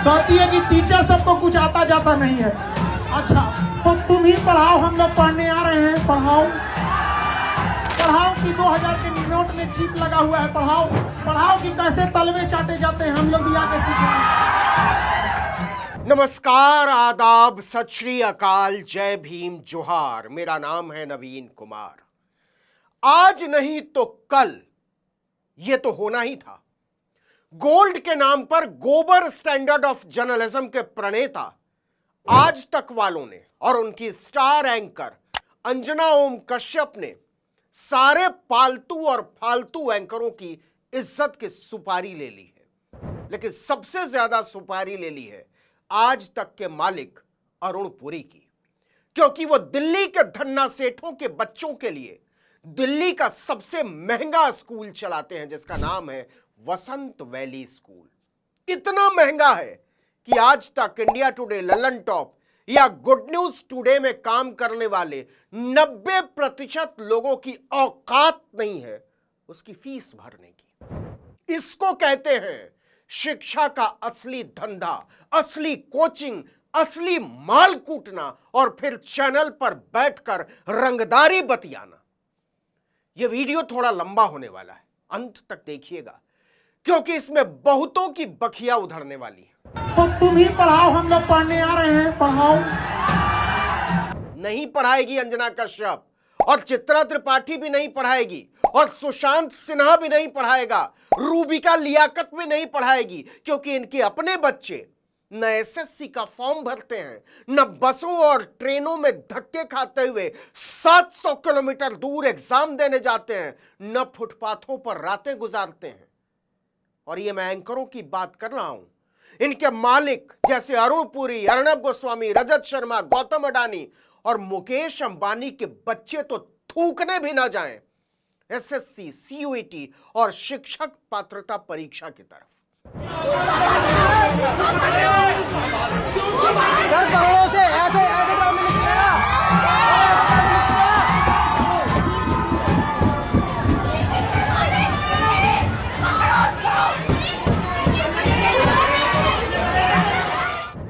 कहती है कि टीचर सबको कुछ आता जाता नहीं है। अच्छा तो तुम ही पढ़ाओ, हम लोग पढ़ने आ रहे हैं। पढ़ाओ पढ़ाओ कि 2000 के नोट में चिप लगा हुआ है। पढ़ाओ पढ़ाओ कि कैसे तलवे चाटे जाते हैं, हम लोग भी आके सीखेंगे। नमस्कार, आदाब, सत श्री अकाल, जय भीम, जोहार। मेरा नाम है नवीन कुमार। आज नहीं तो कल यह तो होना ही था। गोल्ड के नाम पर गोबर स्टैंडर्ड ऑफ जर्नलिज्म के प्रणेता आज तक वालों ने और उनकी स्टार एंकर अंजना ओम कश्यप ने सारे पालतू और फालतू एंकरों की इज्जत की सुपारी ले ली है। लेकिन सबसे ज्यादा सुपारी ले ली है आज तक के मालिक अरुण पुरी की, क्योंकि वो दिल्ली के धन्ना सेठों के बच्चों के लिए दिल्ली का सबसे महंगा स्कूल चलाते हैं, जिसका नाम है वसंत वैली स्कूल। इतना महंगा है कि आज तक इंडिया टुडे, ललन टॉप या गुड न्यूज टुडे में काम करने वाले 90% लोगों की औकात नहीं है उसकी फीस भरने की। इसको कहते हैं शिक्षा का असली धंधा, असली कोचिंग, असली माल कूटना और फिर चैनल पर बैठकर रंगदारी बतियाना। यह वीडियो थोड़ा लंबा होने वाला है, अंत तक देखिएगा, क्योंकि इसमें बहुतों की बखिया उधरने वाली है। तो तुम ही पढ़ाओ, हम लोग पढ़ने आ रहे हैं। पढ़ाओ। नहीं पढ़ाएगी अंजना कश्यप, और चित्रा त्रिपाठी भी नहीं पढ़ाएगी, और सुशांत सिन्हा भी नहीं पढ़ाएगा, रूबिका लियाकत भी नहीं पढ़ाएगी, क्योंकि इनके अपने बच्चे न एसएससी का फॉर्म भरते हैं, न बसों और ट्रेनों में धक्के खाते हुए 700 किलोमीटर दूर एग्जाम देने जाते हैं, न फुटपाथों पर रातें गुजारते हैं। और ये मैं एंकरों की बात कर रहा हूं। इनके मालिक जैसे अरुण पुरी, अर्णब गोस्वामी, रजत शर्मा, गौतम अडानी और मुकेश अंबानी के बच्चे तो थूकने भी ना जाएं एसएससी, सीयूईटी और शिक्षक पात्रता परीक्षा की तरफ।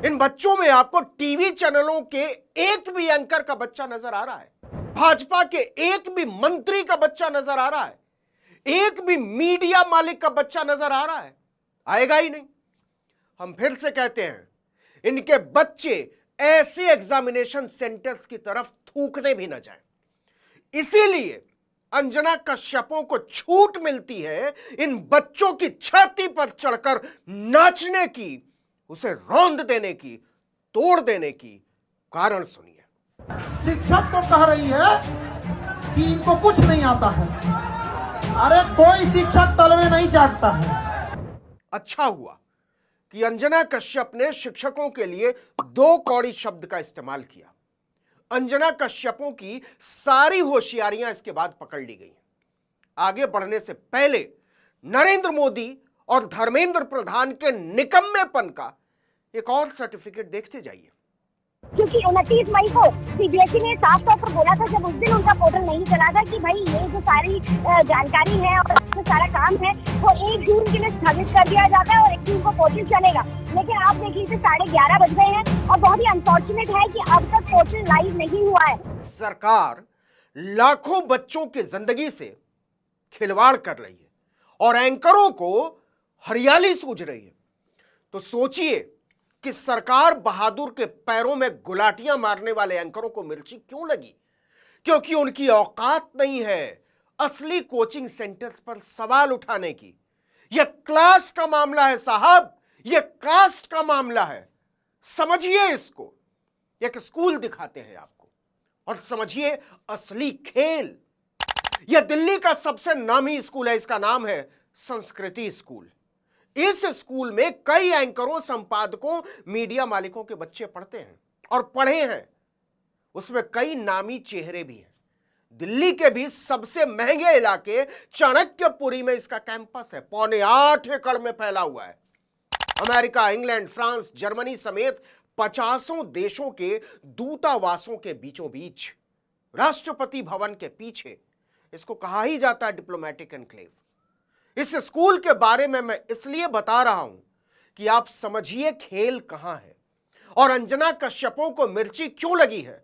इन बच्चों में आपको टीवी चैनलों के एक भी एंकर का बच्चा नजर आ रहा है? भाजपा के एक भी मंत्री का बच्चा नजर आ रहा है? एक भी मीडिया मालिक का बच्चा नजर आ रहा है? आएगा ही नहीं। हम फिर से कहते हैं, इनके बच्चे ऐसे एग्जामिनेशन सेंटर्स की तरफ थूकने भी ना जाएं। इसीलिए अंजना कश्यपों को छूट मिलती है इन बच्चों की छाती पर चढ़कर नाचने की, उसे रौंद देने की, तोड़ देने की। कारण सुनिए। शिक्षक तो कह रही है कि इनको कुछ नहीं आता है। अरे कोई शिक्षक तलवे नहीं चाटता है। अच्छा हुआ कि अंजना कश्यप ने शिक्षकों के लिए 2 कौड़ी शब्द का इस्तेमाल किया। अंजना कश्यपों की सारी होशियारियां इसके बाद पकड़ ली गई। आगे बढ़ने से पहले नरेंद्र मोदी और धर्मेंद्र प्रधान के निकम्मेपन का एक और सर्टिफिकेट देखते जाइए। क्योंकि 29 मई को सीबीएसई ने साफ तौर पर बोला था, जब उस दिन उनका पोर्टल नहीं चला था, कि भाई ये जो सारी जानकारी है और जो सारा काम है वो 1 जून के लिए स्थगित कर दिया जाता है और 1 जून को पोर्टल चलेगा। लेकिन आप देख लीजिए 11:30 बज गए हैं और बहुत ही अनफॉर्चुनेट है कि अब तक पोर्टल लाइव नहीं हुआ है। सरकार लाखों बच्चों की जिंदगी से खिलवाड़ कर रही है और एंकरों को हरियाली सूझ रही है। तो सोचिए कि सरकार बहादुर के पैरों में गुलाटियां मारने वाले एंकरों को मिर्ची क्यों लगी? क्योंकि उनकी औकात नहीं है असली कोचिंग सेंटर्स पर सवाल उठाने की। यह क्लास का मामला है साहब, यह कास्ट का मामला है। समझिए इसको। एक स्कूल दिखाते हैं आपको और समझिए असली खेल। यह दिल्ली का सबसे नामी स्कूल है, इसका नाम है संस्कृति स्कूल। इस स्कूल में कई एंकरों, संपादकों, मीडिया मालिकों के बच्चे पढ़ते हैं और पढ़े हैं। उसमें कई नामी चेहरे भी हैं। दिल्ली के भी सबसे महंगे इलाके चाणक्यपुरी में इसका कैंपस है। 8.25 एकड़ में फैला हुआ है। अमेरिका, इंग्लैंड, फ्रांस, जर्मनी समेत 50 देशों के दूतावासों के बीचों बीच, राष्ट्रपति भवन के पीछे इसको कहा ही जाता है डिप्लोमेटिक एनक्लेव। इस स्कूल के बारे में मैं इसलिए बता रहा हूं कि आप समझिए खेल कहां है और अंजना कश्यपों को मिर्ची क्यों लगी है।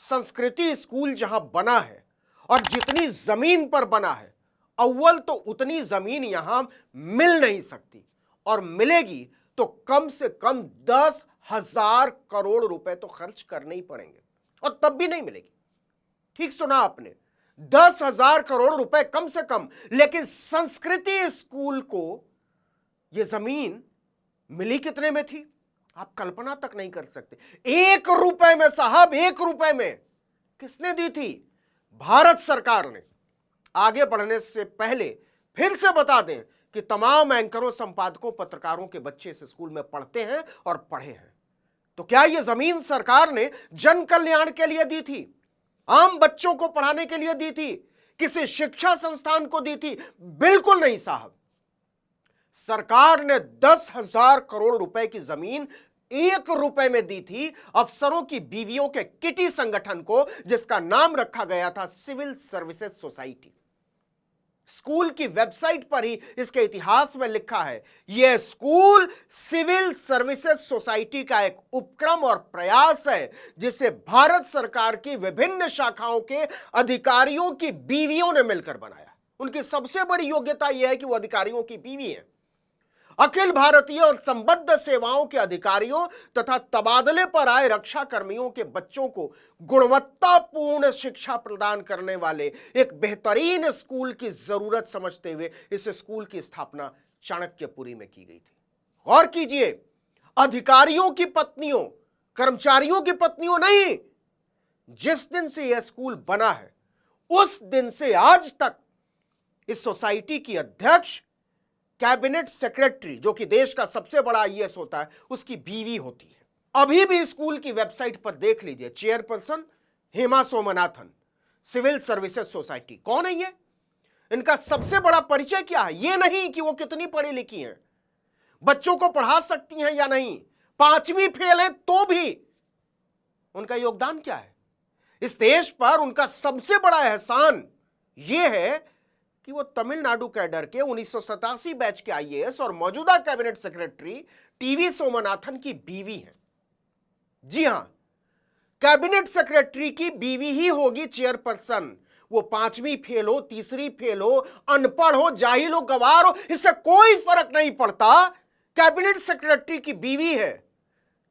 संस्कृति स्कूल जहां बना है और जितनी जमीन पर बना है, अव्वल तो उतनी जमीन यहां मिल नहीं सकती, और मिलेगी तो कम से कम 10,000 करोड़ रुपए तो खर्च करने ही पड़ेंगे, और तब भी नहीं मिलेगी। ठीक सुना आपने, 10,000 करोड़ रुपए कम से कम। लेकिन संस्कृति स्कूल को यह जमीन मिली कितने में थी, आप कल्पना तक नहीं कर सकते। 1 रुपए में साहब, 1 रुपए में। किसने दी थी? भारत सरकार ने। आगे बढ़ने से पहले फिर से बता दें कि तमाम एंकरों, संपादकों, पत्रकारों के बच्चे इस स्कूल में पढ़ते हैं और पढ़े हैं। तो क्या यह जमीन सरकार ने जन कल्याण के लिए दी थी, आम बच्चों को पढ़ाने के लिए दी थी, किसी शिक्षा संस्थान को दी थी? बिल्कुल नहीं साहब। सरकार ने 10,000 करोड़ रुपए की जमीन 1 रुपए में दी थी अफसरों की बीवियों के किटी संगठन को, जिसका नाम रखा गया था सिविल सर्विसेज सोसाइटी। स्कूल की वेबसाइट पर ही इसके इतिहास में लिखा है, यह स्कूल सिविल सर्विसेज सोसाइटी का एक उपक्रम और प्रयास है, जिसे भारत सरकार की विभिन्न शाखाओं के अधिकारियों की बीवियों ने मिलकर बनाया। उनकी सबसे बड़ी योग्यता यह है कि वो अधिकारियों की बीवी है। अखिल भारतीय और संबद्ध सेवाओं के अधिकारियों तथा तबादले पर आए रक्षा कर्मियों के बच्चों को गुणवत्तापूर्ण शिक्षा प्रदान करने वाले एक बेहतरीन स्कूल की जरूरत समझते हुए इस स्कूल की स्थापना चाणक्यपुरी में की गई थी। गौर कीजिए, अधिकारियों की पत्नियों, कर्मचारियों की पत्नियों नहीं। जिस दिन से यह स्कूल बना है उस दिन से आज तक इस सोसाइटी की अध्यक्ष, कैबिनेट सेक्रेटरी, जो कि देश का सबसे बड़ा आईएएस होता है, उसकी बीवी होती है। अभी भी स्कूल की वेबसाइट पर देख लीजिए, chairperson Hema Somnathan, civil services society. कौन है ये? इनका सबसे बड़ा परिचय क्या है? ये नहीं कि वो कितनी पढ़ी लिखी हैं, बच्चों को पढ़ा सकती हैं या नहीं, 5वीं फेल है तो भी उनका योगदान क्या है? इस देश पर उनका सबसे बड़ा एहसान यह है कि वो तमिलनाडु कैडर के 1987 बैच के आईएएस और मौजूदा कैबिनेट सेक्रेटरी टीवी सोमनाथन की बीवी है। जी हां, कैबिनेट सेक्रेटरी की बीवी ही होगी चेयरपर्सन। वो 5वीं फेल हो, 3री फेल हो, अनपढ़ हो, जाहिल हो, गवार हो, इससे कोई फर्क नहीं पड़ता। कैबिनेट सेक्रेटरी की बीवी है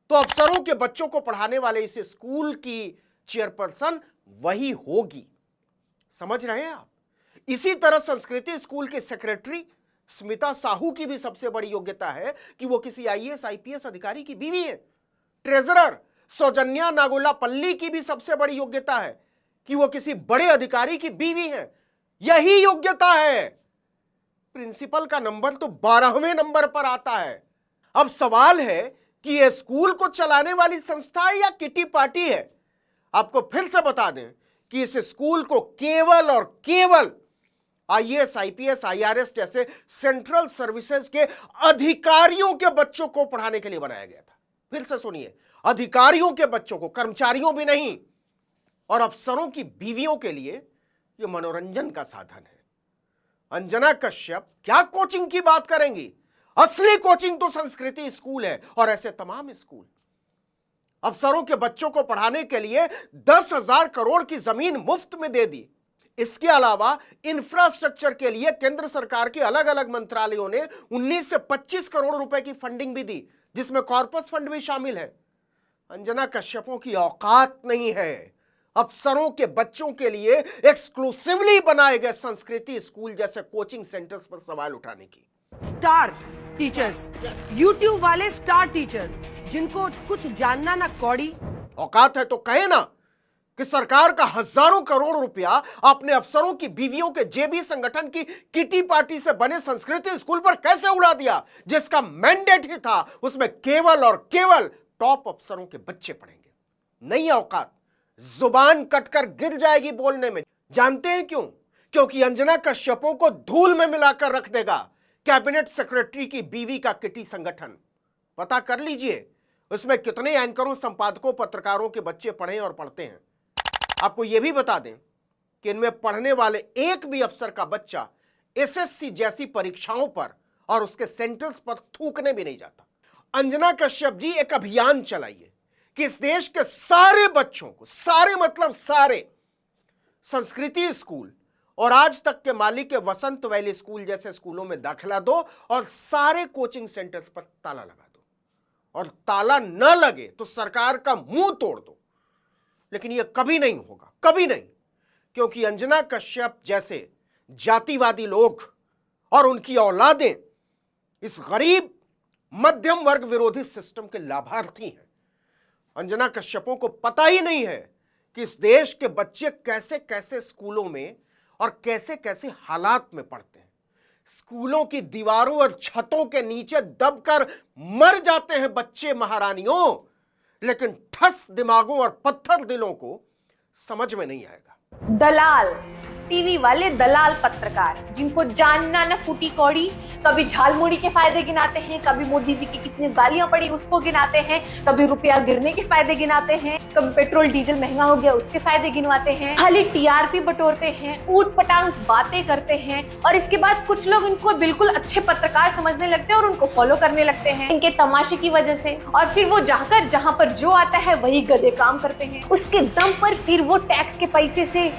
तो अफसरों के बच्चों को पढ़ाने वाले इस स्कूल की चेयरपर्सन वही होगी। समझ रहे हैं आप? इसी तरह संस्कृति स्कूल के सेक्रेटरी स्मिता साहू की भी सबसे बड़ी योग्यता है कि वो किसी आईएएस आईपीएस अधिकारी की बीवी है। ट्रेजरर सौजन्या नागोलापल्ली की भी सबसे बड़ी योग्यता है कि वो किसी बड़े अधिकारी की बीवी है। यही योग्यता है। प्रिंसिपल का नंबर तो 12वें नंबर पर आता है। अब सवाल है कि यह स्कूल को चलाने वाली संस्था है या किटी पार्टी है? आपको फिर से बता दें कि इस स्कूल को केवल और केवल आईएएस, आईपीएस, आईआरएस जैसे सेंट्रल सर्विसेज के अधिकारियों के बच्चों को पढ़ाने के लिए बनाया गया था। फिर से सुनिए, अधिकारियों के बच्चों को, कर्मचारियों भी नहीं, और अफसरों की बीवियों के लिए यह मनोरंजन का साधन है। अंजना कश्यप क्या कोचिंग की बात करेंगी? असली कोचिंग तो संस्कृति स्कूल है, और ऐसे तमाम स्कूल। अफसरों के बच्चों को पढ़ाने के लिए 10,000 करोड़ की जमीन मुफ्त में दे दी। इसके अलावा इंफ्रास्ट्रक्चर के लिए केंद्र सरकार के अलग अलग मंत्रालयों ने 19 से 25 करोड़ रुपए की फंडिंग भी दी, जिसमें कॉर्पस फंड भी शामिल है। अंजना कश्यपों की औकात नहीं है अफसरों के बच्चों के लिए एक्सक्लूसिवली बनाए गए संस्कृति स्कूल जैसे कोचिंग सेंटर्स पर सवाल उठाने की। स्टार टीचर्स, यूट्यूब वाले स्टार टीचर्स, जिनको कुछ जानना ना कौड़ी। औकात है तो कहे ना कि सरकार का हजारों करोड़ रुपया अपने अफसरों की बीवियों के जेबी संगठन की किटी पार्टी से बने संस्कृति स्कूल पर कैसे उड़ा दिया, जिसका मैंडेट ही था उसमें केवल और केवल टॉप अफसरों के बच्चे पढ़ेंगे। नहीं औकात, जुबान कटकर गिर जाएगी बोलने में। जानते हैं क्यों? क्योंकि अंजना कश्यपों को धूल में मिलाकर रख देगा कैबिनेट सेक्रेटरी की बीवी का किटी संगठन। पता कर लीजिए उसमें कितने एंकरों, संपादकों, पत्रकारों के बच्चे पढ़े और पढ़ते हैं। आपको यह भी बता दें कि इनमें पढ़ने वाले एक भी अफसर का बच्चा एसएससी जैसी परीक्षाओं पर और उसके सेंटर्स पर थूकने भी नहीं जाता। अंजना कश्यप जी एक अभियान चलाइए कि इस देश के सारे बच्चों को, सारे मतलब सारे, संस्कृति स्कूल और आज तक के मालिक के वसंत वैली स्कूल जैसे स्कूलों में दाखिला दो और सारे कोचिंग सेंटर्स पर ताला लगा दो, और ताला न लगे तो सरकार का मुंह तोड़ दो। लेकिन यह कभी नहीं होगा, कभी नहीं, क्योंकि अंजना कश्यप जैसे जातिवादी लोग और उनकी औलादें इस गरीब मध्यम वर्ग विरोधी सिस्टम के लाभार्थी हैं। अंजना कश्यपों को पता ही नहीं है कि इस देश के बच्चे कैसे कैसे स्कूलों में और कैसे कैसे हालात में पढ़ते हैं। स्कूलों की दीवारों और छतों के नीचे दबकर मर जाते हैं बच्चे महारानियों, लेकिन ठस दिमागों और पत्थर दिलों को समझ में नहीं आएगा। दलाल, टीवी वाले दलाल पत्रकार, जिनको जानना न फूटी कौड़ी, कभी झालमुड़ी के फायदे गिनाते हैं, कभी मोदी जी की कितनी गालियां पड़ी उसको गिनाते हैं, कभी रुपया गिरने के फायदे गिनाते हैं, कभी पेट्रोल डीजल महंगा हो गया उसके फायदे गिनवाते हैं, खाली टीआरपी बटोरते हैं, ऊट पटांग बातें करते हैं, और इसके बाद कुछ लोग इनको बिल्कुल अच्छे पत्रकार समझने लगते हैं और उनको फॉलो करने लगते हैं इनके तमाशे की वजह से। और फिर वो जाकर जहां पर जो आता है वही गधे काम करते हैं, उसके दम पर फिर वो टैक्स के पैसे से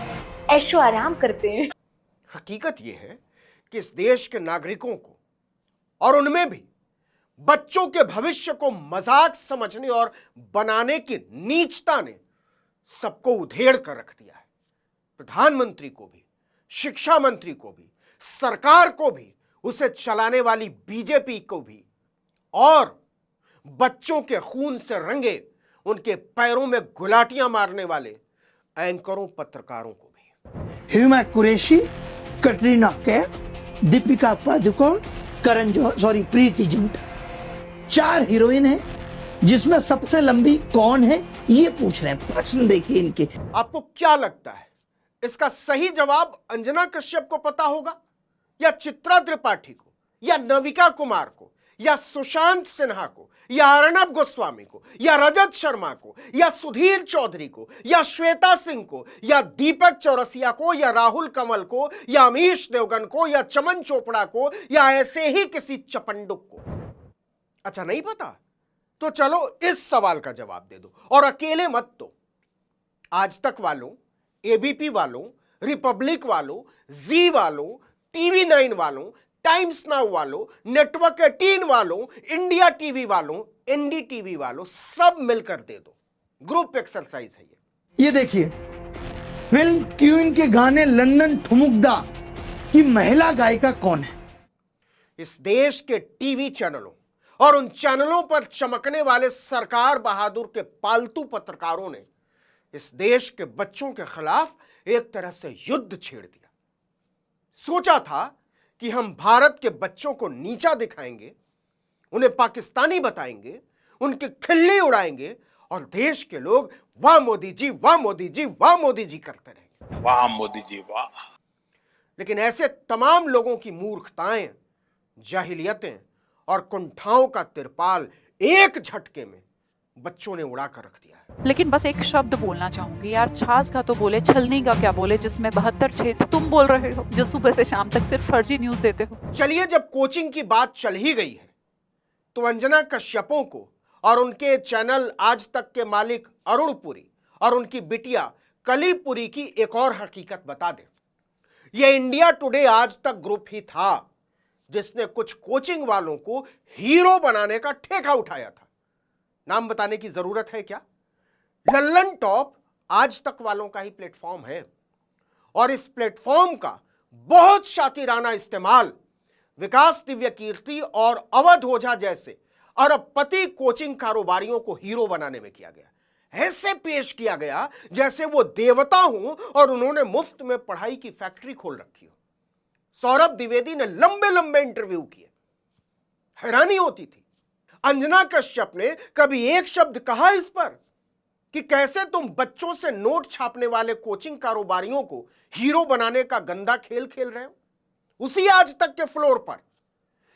ऐशो आराम करते हैं। हकीकत यह है कि इस देश के नागरिकों को और उनमें भी बच्चों के भविष्य को मजाक समझने और बनाने की नीचता ने सबको उधेड़ कर रख दिया है। प्रधानमंत्री को भी, शिक्षा मंत्री को भी, सरकार को भी, उसे चलाने वाली बीजेपी को भी, और बच्चों के खून से रंगे उनके पैरों में गुलाटियां मारने वाले एंकरों पत्रकारों को भी। हुमा कुरैशी, कटरीना कैफ, दीपिका पादुकोण, करण जौहर, सॉरी प्रीति जिंटा, 4 हीरोइन हैं, जिसमें सबसे लंबी कौन है ये पूछ रहे हैं। प्रश्न देखिए इनके। आपको क्या लगता है इसका सही जवाब अंजना कश्यप को पता होगा, या चित्रा त्रिपाठी को, या नविका कुमार को, या सुशांत सिन्हा को, या अर्णब गोस्वामी को, या रजत शर्मा को, या सुधीर चौधरी को, या श्वेता सिंह को, या दीपक चौरसिया को, या राहुल कमल को, या अमीश देवगन को, या चमन चोपड़ा को, या ऐसे ही किसी चपंडुक को? अच्छा, नहीं पता? तो चलो इस सवाल का जवाब दे दो, और अकेले मत दो। आज तक वालों, एबीपी वालों, रिपब्लिक वालों, जी वालों, टीवी 9 वालों, टाइम्स नाउ वालों, नेटवर्क 18 वालों, इंडिया टीवी वालों, एनडीटीवी वालों, सब मिलकर दे दो। ग्रुप एक्सरसाइज है ये देखिए, फिल्म क्वीन के गाने लंदन ठुमुकदा की महिला गायिका कौन है? इस देश के टीवी चैनलों और उन चैनलों पर चमकने वाले सरकार बहादुर के पालतू पत्रकारों ने इस देश के बच्चों के खिलाफ एक तरह से युद्ध छेड़ दिया। सोचा था कि हम भारत के बच्चों को नीचा दिखाएंगे, उन्हें पाकिस्तानी बताएंगे, उनकी खिल्ली उड़ाएंगे, और देश के लोग वाह मोदी जी, वाह मोदी जी, वाह मोदी जी करते रहेंगे। वाह मोदी जी वाह। लेकिन ऐसे तमाम लोगों की मूर्खताएं, जाहिलियतें और कुंठाओं का तिरपाल एक झटके में बच्चों ने उड़ा कर रख दिया है। लेकिन बस एक शब्द बोलना चाहूंगी यार, छाछ का तो बोले, छलनी का क्या बोले, जिसमें 72 छेद तुम बोल रहे हो, जो सुबह से शाम तक सिर्फ फर्जी न्यूज देते हो। चलिए, जब कोचिंग की बात चल ही गई है तो अंजना कश्यपों को और उनके चैनल आज तक के मालिक अरुण पुरी और उनकी बिटिया कली पुरी की एक और हकीकत बता दें। यह इंडिया टुडे आज तक ग्रुप ही था जिसने कुछ कोचिंग वालों को हीरो बनाने का ठेका उठाया था। नाम बताने की जरूरत है क्या? लल्लन टॉप आज तक वालों का ही प्लेटफॉर्म है, और इस प्लेटफॉर्म का बहुत शातिराना इस्तेमाल विकास दिव्य कीर्ति और अवध ओझा जैसे अरबपति कोचिंग कारोबारियों को हीरो बनाने में किया गया। ऐसे पेश किया गया जैसे वो देवता हों और उन्होंने मुफ्त में पढ़ाई की फैक्ट्री खोल रखी हो। सौरभ द्विवेदी ने लंबे लंबे इंटरव्यू किए, हैरानी होती थी। अंजना कश्यप ने कभी एक शब्द कहा इस पर कि कैसे तुम बच्चों से नोट छापने वाले कोचिंग कारोबारियों को हीरो बनाने का गंदा खेल खेल रहे हो? उसी आज तक के फ्लोर पर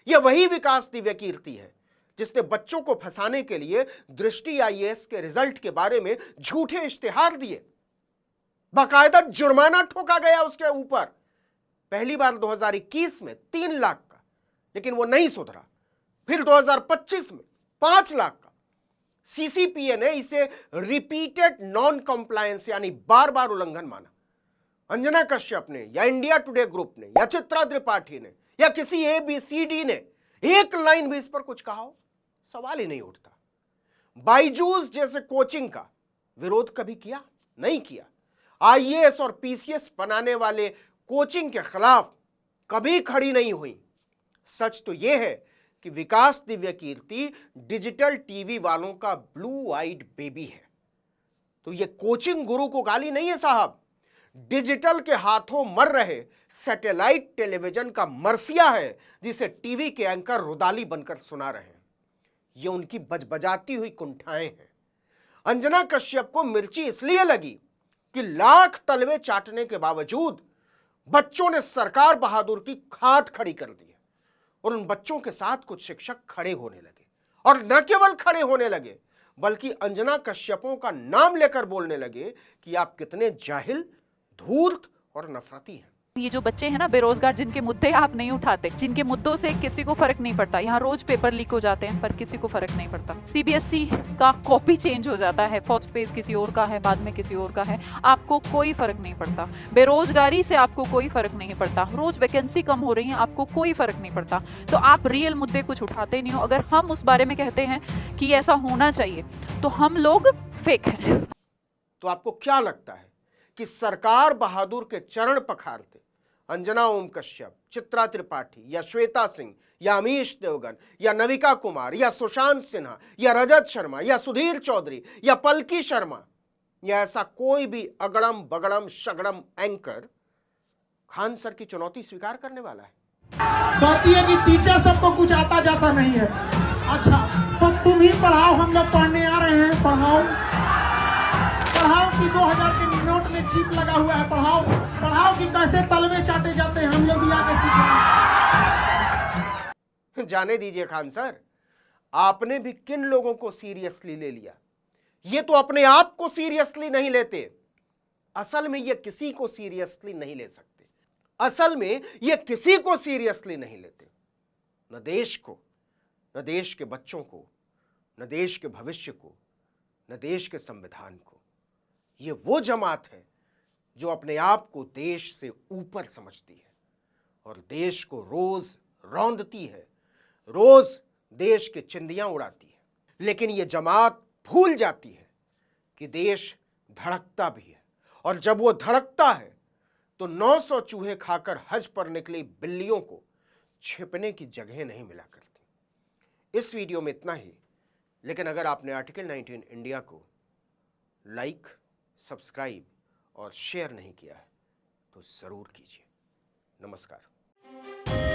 यह वही विकास दिव्य कीर्ति है जिसने बच्चों को फंसाने के लिए दृष्टि आईएएस के रिजल्ट के बारे में झूठे इश्तिहार दिए, बाकायदा जुर्माना ठोका गया उसके ऊपर। पहली बार 2021 में 3 लाख का, लेकिन वो नहीं सुधरा। फिर 2025 में 5 लाख का। सीसीपीए ने इसे रिपीटेड नॉन कंप्लायंस यानी बार बार उल्लंघन माना। अंजना कश्यप ने या इंडिया टुडे ग्रुप ने या चित्रा त्रिपाठी ने या किसी ABCD ने एक लाइन भी इस पर कुछ कहा हो, सवाल ही नहीं उठता। बाइजूस जैसे कोचिंग का विरोध कभी किया? नहीं किया। IAS और PCS बनाने वाले कोचिंग के खिलाफ कभी खड़ी नहीं हुई। सच तो यह है कि विकास दिव्य कीर्ति डिजिटल टीवी वालों का ब्लू आइड बेबी है। तो यह कोचिंग गुरु को गाली नहीं है साहब, डिजिटल के हाथों मर रहे सैटेलाइट टेलीविजन का मरसिया है, जिसे टीवी के एंकर रुदाली बनकर सुना रहे हैं। ये उनकी बजबजाती हुई कुंठाएं हैं। अंजना कश्यप को मिर्ची इसलिए लगी कि लाख तलवे चाटने के बावजूद बच्चों ने सरकार बहादुर की खाट खड़ी कर दी और उन बच्चों के साथ कुछ शिक्षक खड़े होने लगे, और न केवल खड़े होने लगे बल्कि अंजना कश्यपों का नाम लेकर बोलने लगे कि आप कितने जाहिल, धूर्त और नफरती हैं। ये जो बच्चे हैं ना बेरोजगार, जिनके मुद्दे आप नहीं उठाते, जिनके मुद्दों से किसी को फर्क नहीं पड़ता, यहाँ रोज पेपर लीक हो जाते हैं पर किसी को फर्क नहीं पड़ता। CBSE का कॉपी चेंज हो जाता है, फर्स्ट पेज किसी और का है, बाद में किसी और का है, आपको कोई फर्क नहीं पड़ता। बेरोजगारी से आपको कोई फर्क नहीं पड़ता, रोज वैकेंसी कम हो रही है, आपको कोई फर्क नहीं पड़ता। तो आप रियल मुद्दे कुछ उठाते नहीं हो। अगर हम उस बारे में कहते हैं कि ऐसा होना चाहिए तो हम लोग फेक हैं। तो आपको क्या लगता है कि सरकार बहादुर के चरण पखारते अंजना ओम कश्यप, चित्रा त्रिपाठी या श्वेता सिंह या अमीश देवगन या नविका कुमार या सुशांत सिन्हा या रजत शर्मा या सुधीर चौधरी या पलकी शर्मा या ऐसा कोई भी अगड़म बगड़म शगड़म एंकर खान सर की चुनौती स्वीकार करने वाला है? कहती है कि टीचर सबको कुछ आता जाता नहीं है। अच्छा, तो तुम ही पढ़ाओ, हम लोग पढ़ने आ रहे हैं। पढ़ाओ कि 2000 के नोट में चिप लगा हुआ है। पढ़ाओ कि कैसे तलवे चाटे जाते हैं, हम लोग भी आके सीखेंगे। जाने दीजिए खान सर, आपने भी किन लोगों को सीरियसली ले लिया। ये तो अपने आप को सीरियसली नहीं लेते। असल में ये किसी को सीरियसली नहीं ले सकते। असल में ये किसी को सीरियसली नहीं लेते, न देश को, न देश के बच्चों को, न देश के भविष्य को, न देश के संविधान को। ये वो जमात है जो अपने आप को देश से ऊपर समझती है और देश को रोज रौंदती है, रोज देश के चिंदियां उड़ाती है। लेकिन ये जमात भूल जाती है कि देश धड़कता भी है, और जब वो धड़कता है तो 900 चूहे खाकर हज पर निकली बिल्लियों को छिपने की जगह नहीं मिला करती। इस वीडियो में इतना ही, लेकिन अगर आपने आर्टिकल 19 इंडिया को लाइक, सब्सक्राइब और शेयर नहीं किया है तो जरूर कीजिए। नमस्कार।